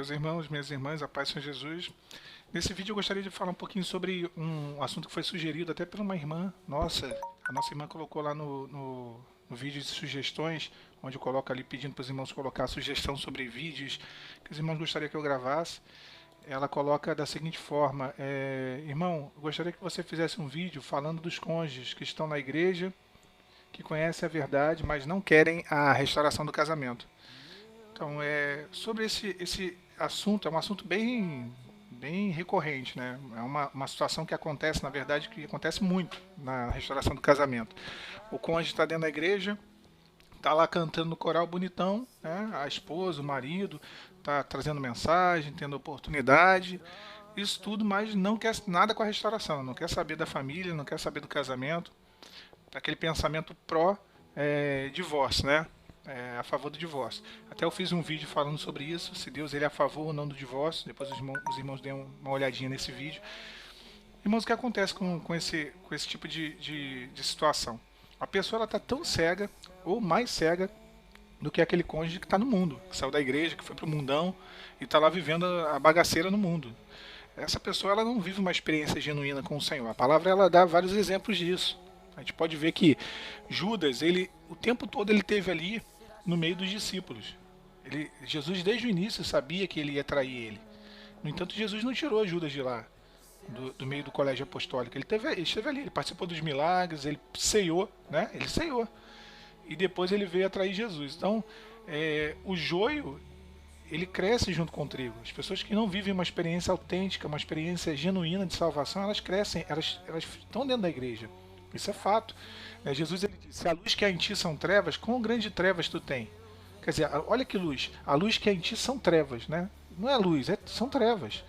Meus irmãos, minhas irmãs, a paz do Senhor Jesus. Nesse vídeo eu gostaria de falar um pouquinho sobre um assunto que foi sugerido até por uma irmã nossa. A nossa irmã colocou lá no vídeo de sugestões, onde coloca ali pedindo para os irmãos colocar sugestão sobre vídeos que os irmãos gostariam que eu gravasse. Ela coloca da seguinte forma: irmão, eu gostaria que você fizesse um vídeo falando dos cônjuges que estão na igreja, que conhecem a verdade, mas não querem a restauração do casamento. Então, sobre esse assunto, é um assunto bem recorrente, né? É uma situação que acontece, na verdade, que acontece muito na restauração do casamento. O cônjuge está dentro da igreja, está lá cantando no coral bonitão, né? A esposa, o marido, está trazendo mensagem, tendo oportunidade, isso tudo, mas não quer nada com a restauração, não quer saber da família, não quer saber do casamento, aquele pensamento pró-divórcio, né? A favor do divórcio. Até eu fiz um vídeo falando sobre isso, se Deus ele é a favor ou não do divórcio. Depois os irmãos deem uma olhadinha nesse vídeo. Irmãos, o que acontece com esse tipo de situação? A pessoa está tão cega, ou mais cega, do que aquele cônjuge que está no mundo, que saiu da igreja, que foi para o mundão e está lá vivendo a bagaceira no mundo. Essa pessoa ela não vive uma experiência genuína com o Senhor. A palavra ela dá vários exemplos disso. A gente pode ver que Judas, ele o tempo todo ele teve ali no meio dos discípulos. Jesus desde o início sabia que ele ia trair ele. No entanto, Jesus não tirou Judas de lá, do meio do colégio apostólico. Ele esteve ali, ele participou dos milagres, ele ceiou, né? Ele ceiou. E depois ele veio atrair Jesus. Então, o joio, ele cresce junto com o trigo. As pessoas que não vivem uma experiência autêntica, uma experiência genuína de salvação, elas crescem, elas estão dentro da igreja. Isso é fato. Jesus ele disse: a luz que há em ti são trevas, quão grande trevas tu tem? Quer dizer, olha que luz. A luz que há em ti são trevas, né? Não é luz, são trevas.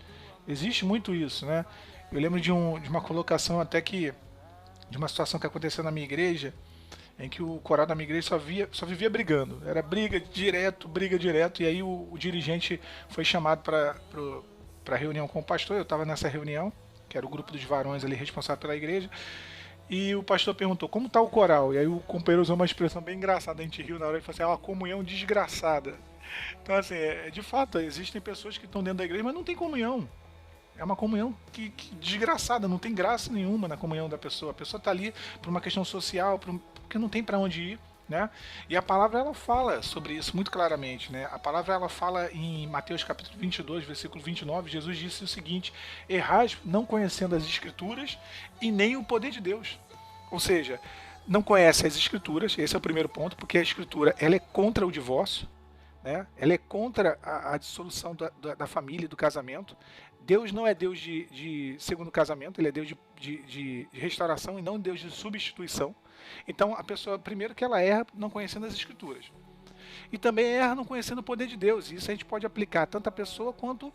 Existe muito isso, né? Eu lembro de uma colocação até que de uma situação que aconteceu na minha igreja, em que o coral da minha igreja só vivia brigando. Era briga direto, e aí o dirigente foi chamado para reunião com o pastor. Eu estava nessa reunião, que era o grupo dos varões ali responsável pela igreja. E o pastor perguntou, como está o coral? E aí o companheiro usou uma expressão bem engraçada, a gente riu na hora e falou assim: é uma comunhão desgraçada. Então, assim, de fato, existem pessoas que estão dentro da igreja, mas não tem comunhão. É uma comunhão que desgraçada, não tem graça nenhuma na comunhão da pessoa. A pessoa está ali por uma questão social, porque não tem para onde ir. Né? E a palavra ela fala sobre isso muito claramente. Né? A palavra ela fala em Mateus capítulo 22, versículo 29, Jesus disse o seguinte: errais não conhecendo as escrituras e nem o poder de Deus. Ou seja, não conhece as escrituras, esse é o primeiro ponto, porque a escritura ela é contra o divórcio, né? Ela é contra a dissolução da família e do casamento. Deus não é Deus de segundo casamento, ele é Deus de restauração e não Deus de substituição. Então a pessoa, primeiro que ela erra não conhecendo as escrituras. E também erra não conhecendo o poder de Deus. E isso a gente pode aplicar tanto à pessoa quanto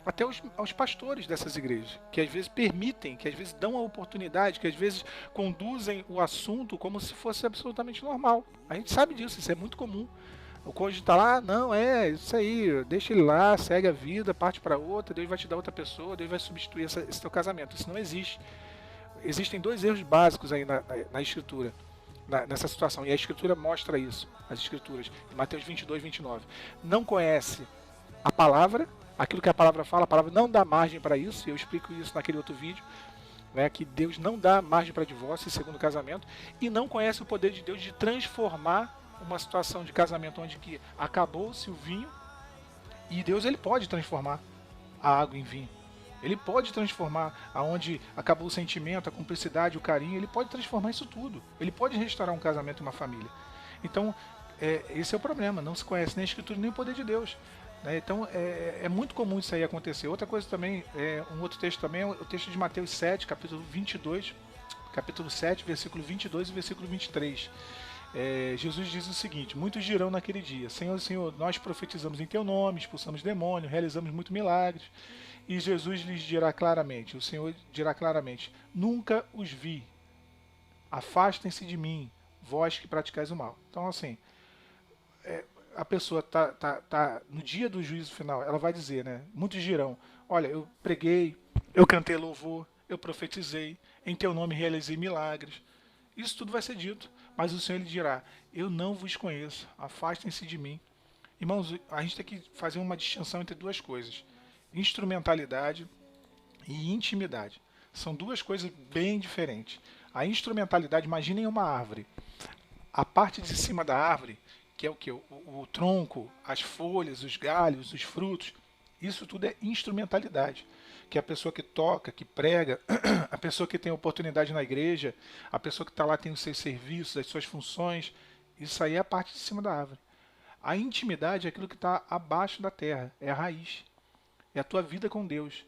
até aos pastores dessas igrejas, que às vezes permitem, que às vezes dão a oportunidade, que às vezes conduzem o assunto como se fosse absolutamente normal. A gente sabe disso, isso é muito comum. O cônjuge está lá, não, isso aí, deixa ele lá, segue a vida, parte para outra, Deus vai te dar outra pessoa, Deus vai substituir esse teu casamento. Isso não existe. Existem dois erros básicos aí na escritura, nessa situação, e a escritura mostra isso, as escrituras, em Mateus 22, 29. Não conhece a palavra, aquilo que a palavra não dá margem para isso, e eu explico isso naquele outro vídeo, né, que Deus não dá margem para divórcio, segundo o casamento, e não conhece o poder de Deus de transformar uma situação de casamento onde que acabou-se o vinho, e Deus ele pode transformar a água em vinho. Ele pode transformar aonde acabou o sentimento, a cumplicidade, o carinho, ele pode transformar isso tudo. Ele pode restaurar um casamento e uma família. Então, esse é o problema, não se conhece nem a escritura nem o poder de Deus. Né? Então, é muito comum isso aí acontecer. Outra coisa também, um outro texto também, é o texto de Mateus 7, capítulo 22, capítulo 7, versículo 22 e versículo 23. Jesus diz o seguinte: muitos dirão naquele dia: Senhor, Senhor, nós profetizamos em teu nome, expulsamos demônios, realizamos muitos milagres. E Jesus lhes dirá claramente, o Senhor dirá claramente: nunca os vi, afastem-se de mim, vós que praticais o mal. Então, assim, a pessoa tá no dia do juízo final, ela vai dizer, né? Muitos dirão: olha, eu preguei, eu cantei louvor, eu profetizei, em teu nome realizei milagres. Isso tudo vai ser dito, mas o Senhor lhe dirá: eu não vos conheço, afastem-se de mim. Irmãos, a gente tem que fazer uma distinção entre duas coisas: instrumentalidade e intimidade. São duas coisas bem diferentes. A instrumentalidade, imaginem uma árvore. A parte de cima da árvore, que é o que? O tronco, as folhas, os galhos, os frutos, isso tudo é instrumentalidade. Que é a pessoa que toca, que prega, a pessoa que tem oportunidade na igreja, a pessoa que está lá tem os seus serviços, as suas funções, isso aí é a parte de cima da árvore. A intimidade é aquilo que está abaixo da terra, é a raiz, é a tua vida com Deus.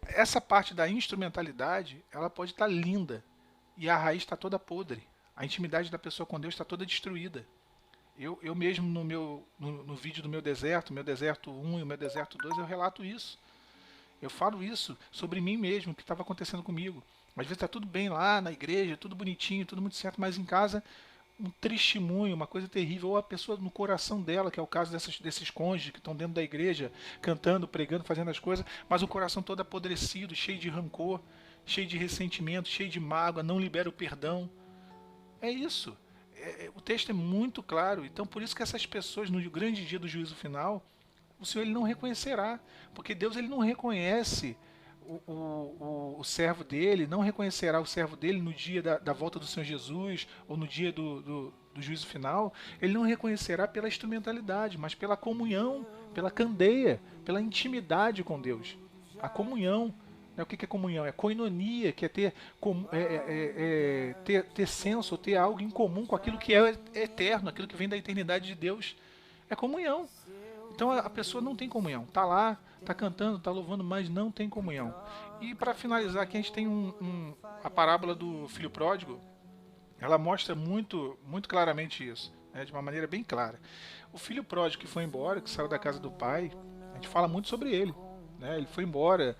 Essa parte da instrumentalidade, ela pode estar linda e a raiz está toda podre. A intimidade da pessoa com Deus está toda destruída. Eu mesmo no vídeo do meu deserto 1 e o meu deserto 2, eu relato isso. Eu falo isso sobre mim mesmo, o que estava acontecendo comigo. Às vezes está tudo bem lá na igreja, tudo bonitinho, tudo muito certo, mas em casa um testemunho, uma coisa terrível, ou a pessoa no coração dela, que é o caso desses cônjuges que estão dentro da igreja, cantando, pregando, fazendo as coisas, mas o coração todo apodrecido, cheio de rancor, cheio de ressentimento, cheio de mágoa, não libera o perdão. É isso. O texto é muito claro. Então, por isso que essas pessoas, no grande dia do juízo final, o Senhor ele não reconhecerá. Porque Deus ele não reconhece o servo dele, não reconhecerá o servo dele no dia da volta do Senhor Jesus, ou no dia do juízo final. Ele não reconhecerá pela instrumentalidade, mas pela comunhão, pela candeia, pela intimidade com Deus. A comunhão. O que é comunhão? É koinonia, que é ter senso, ter algo em comum com aquilo que é eterno, aquilo que vem da eternidade de Deus. É comunhão. Então a pessoa não tem comunhão. Está lá, está cantando, está louvando, mas não tem comunhão. E para finalizar aqui, a gente tem a parábola do filho pródigo. Ela mostra muito, muito claramente isso, né, de uma maneira bem clara. O filho pródigo que foi embora, que saiu da casa do pai, a gente fala muito sobre ele. Ele foi embora,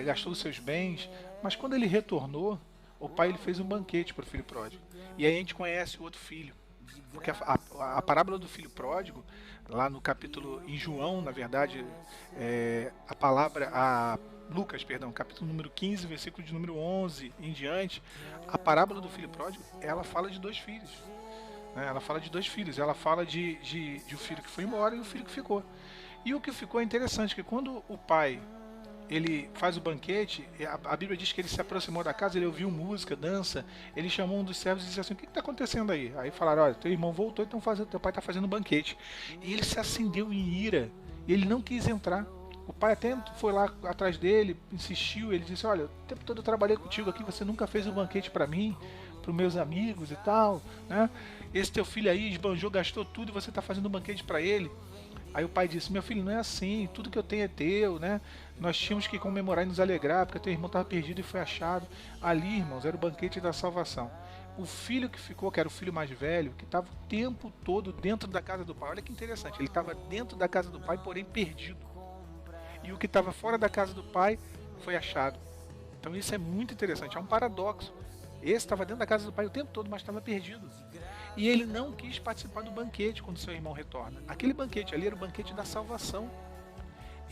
gastou os seus bens, mas quando ele retornou, o pai ele fez um banquete para o filho pródigo. E aí a gente conhece o outro filho. Porque a parábola do filho pródigo, lá no capítulo, em João, na verdade, Lucas, perdão, capítulo número 15, versículo de número 11 em diante, a parábola do filho pródigo, ela fala de dois filhos. Ela fala de dois filhos, ela fala de um filho que foi embora e o filho que ficou. E o que ficou é interessante, que quando o pai ele faz o banquete, a Bíblia diz que ele se aproximou da casa, ele ouviu música, dança, ele chamou um dos servos e disse assim: o que está acontecendo aí? Aí falaram: olha, teu irmão voltou, então teu pai está fazendo banquete. E ele se acendeu em ira, ele não quis entrar. O pai até foi lá atrás dele, insistiu, ele disse: olha, o tempo todo eu trabalhei contigo aqui, você nunca fez um banquete para mim, para os meus amigos e tal, né? Esse teu filho aí esbanjou, gastou tudo e você está fazendo um banquete para ele. Aí o pai disse: meu filho, não é assim, tudo que eu tenho é teu, né? Nós tínhamos que comemorar e nos alegrar, porque teu irmão estava perdido e foi achado. Ali, irmãos, era o banquete da salvação. O filho que ficou, que era o filho mais velho, que estava o tempo todo dentro da casa do pai. Olha que interessante, ele estava dentro da casa do pai, porém perdido. E o que estava fora da casa do pai foi achado. Então isso é muito interessante, é um paradoxo. Esse estava dentro da casa do pai o tempo todo, mas estava perdido. E ele não quis participar do banquete quando seu irmão retorna. Aquele banquete ali era o banquete da salvação.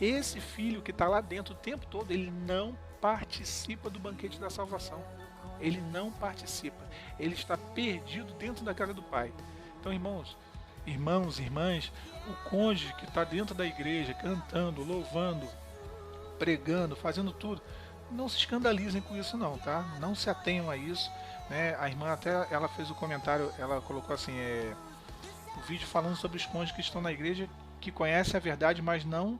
Esse filho que está lá dentro o tempo todo, ele não participa do banquete da salvação. Ele não participa. Ele está perdido dentro da casa do pai. Então, irmãos, irmãs, o cônjuge que está dentro da igreja, cantando, louvando, pregando, fazendo tudo, não se escandalizem com isso não, tá? Não se atenham a isso, né? A irmã até, ela fez o comentário, ela colocou assim, o vídeo falando sobre os cônjuges que estão na igreja, que conhecem a verdade, mas não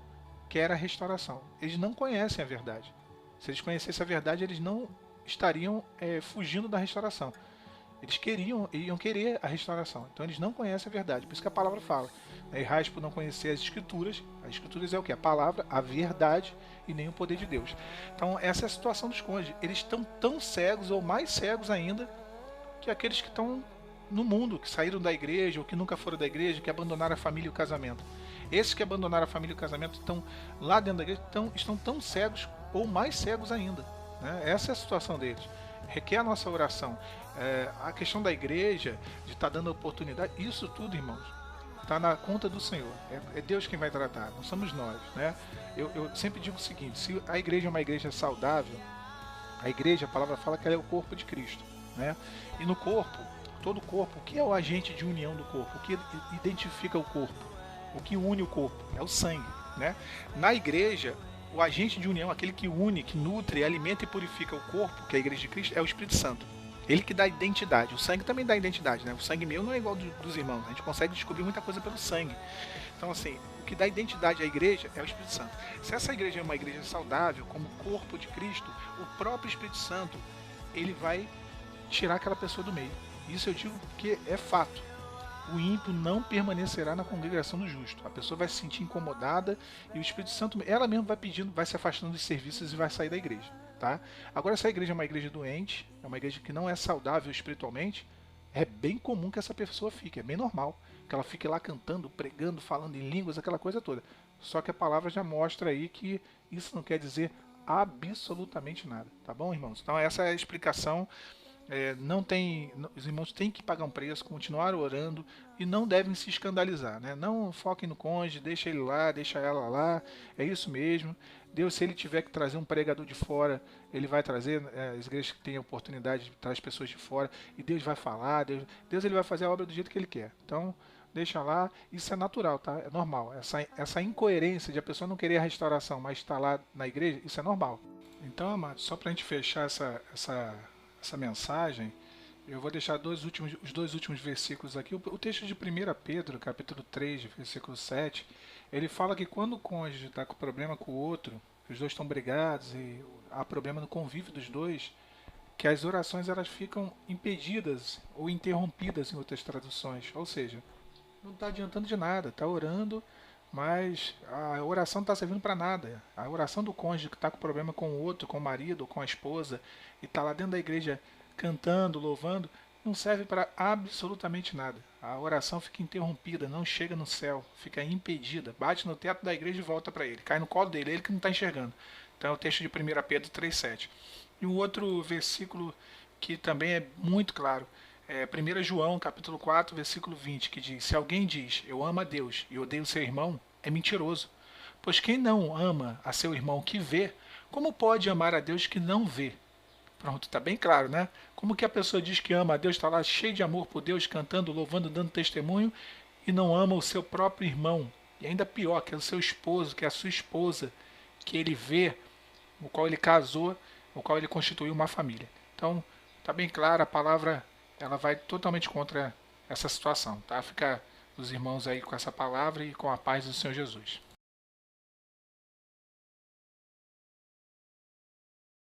querem a restauração. Eles não conhecem a verdade. Se eles conhecessem a verdade, eles não estariam fugindo da restauração. Eles iam querer a restauração. Então eles não conhecem a verdade. Por isso que a palavra fala: errais por não conhecer as escrituras. As escrituras é o que? A palavra, a verdade e nem o poder de Deus. Então essa é a situação dos cônjuges. Eles estão tão cegos ou mais cegos ainda que aqueles que estão no mundo, que saíram da igreja ou que nunca foram da igreja, que abandonaram a família e o casamento. Esses que abandonaram a família e o casamento estão lá dentro da igreja, estão tão cegos ou mais cegos ainda, né? Essa é a situação deles. Requer a nossa oração. A questão da igreja, de estar dando oportunidade, isso tudo, irmãos, está na conta do Senhor. É Deus quem vai tratar, não somos nós, né? Eu sempre digo o seguinte: se a igreja é uma igreja saudável, a igreja, a palavra fala que ela é o corpo de Cristo, né? E no corpo, todo o corpo, o que é o agente de união do corpo? O que identifica o corpo? O que une o corpo é o sangue, né? Na igreja, o agente de união, aquele que une, que nutre, alimenta e purifica o corpo, que é a igreja de Cristo, é o Espírito Santo. Ele que dá identidade. O sangue também dá identidade, né? O sangue meu não é igual dos irmãos. A gente consegue descobrir muita coisa pelo sangue. Então, assim, o que dá identidade à igreja é o Espírito Santo. Se essa igreja é uma igreja saudável, como corpo de Cristo, o próprio Espírito Santo, ele vai tirar aquela pessoa do meio. Isso eu digo que é fato. O ímpio não permanecerá na congregação do justo. A pessoa vai se sentir incomodada e o Espírito Santo, ela mesma vai pedindo, vai se afastando dos serviços e vai sair da igreja. Tá? Agora, se a igreja é uma igreja doente, é uma igreja que não é saudável espiritualmente, é bem comum que essa pessoa fique, é bem normal. Que ela fique lá cantando, pregando, falando em línguas, aquela coisa toda. Só que a palavra já mostra aí que isso não quer dizer absolutamente nada. Tá bom, irmãos? Então, essa é a explicação. Não tem, os irmãos têm que pagar um preço, continuar orando e não devem se escandalizar, né? Não foquem no cônjuge, deixa ele lá, deixa ela lá, é isso mesmo. Deus, se ele tiver que trazer um pregador de fora, ele vai trazer, as igrejas que têm a oportunidade de trazer pessoas de fora, e Deus vai falar, Deus ele vai fazer a obra do jeito que ele quer. Então, deixa lá, isso é natural, tá? É normal. Essa incoerência de a pessoa não querer a restauração, mas estar lá na igreja, isso é normal. Então, amados, só para a gente fechar essa mensagem, eu vou deixar os dois últimos versículos aqui. O texto de 1 Pedro, capítulo 3, versículo 7, ele fala que quando o cônjuge está com problema com o outro, os dois estão brigados e há problema no convívio dos dois, que as orações elas ficam impedidas ou interrompidas em outras traduções. Ou seja, não está adiantando de nada, está orando, mas a oração não está servindo para nada. A oração do cônjuge que está com problema com o outro, com o marido ou com a esposa, e está lá dentro da igreja cantando, louvando, não serve para absolutamente nada. A oração fica interrompida, não chega no céu, fica impedida, bate no teto da igreja e volta para ele, cai no colo dele, ele que não está enxergando. Então é o texto de 1 Pedro 3,7. E um outro versículo que também é muito claro, 1 João, capítulo 4, versículo 20, que diz: se alguém diz, eu amo a Deus e odeio seu irmão, é mentiroso. Pois quem não ama a seu irmão que vê, como pode amar a Deus que não vê? Pronto, está bem claro, né? Como que a pessoa diz que ama a Deus, está lá cheio de amor por Deus, cantando, louvando, dando testemunho, e não ama o seu próprio irmão? E ainda pior, que é o seu esposo, que é a sua esposa, que ele vê, o qual ele casou, o qual ele constituiu uma família. Então, está bem claro, a palavra ela vai totalmente contra essa situação, tá? Fica os irmãos aí com essa palavra e com a paz do Senhor Jesus.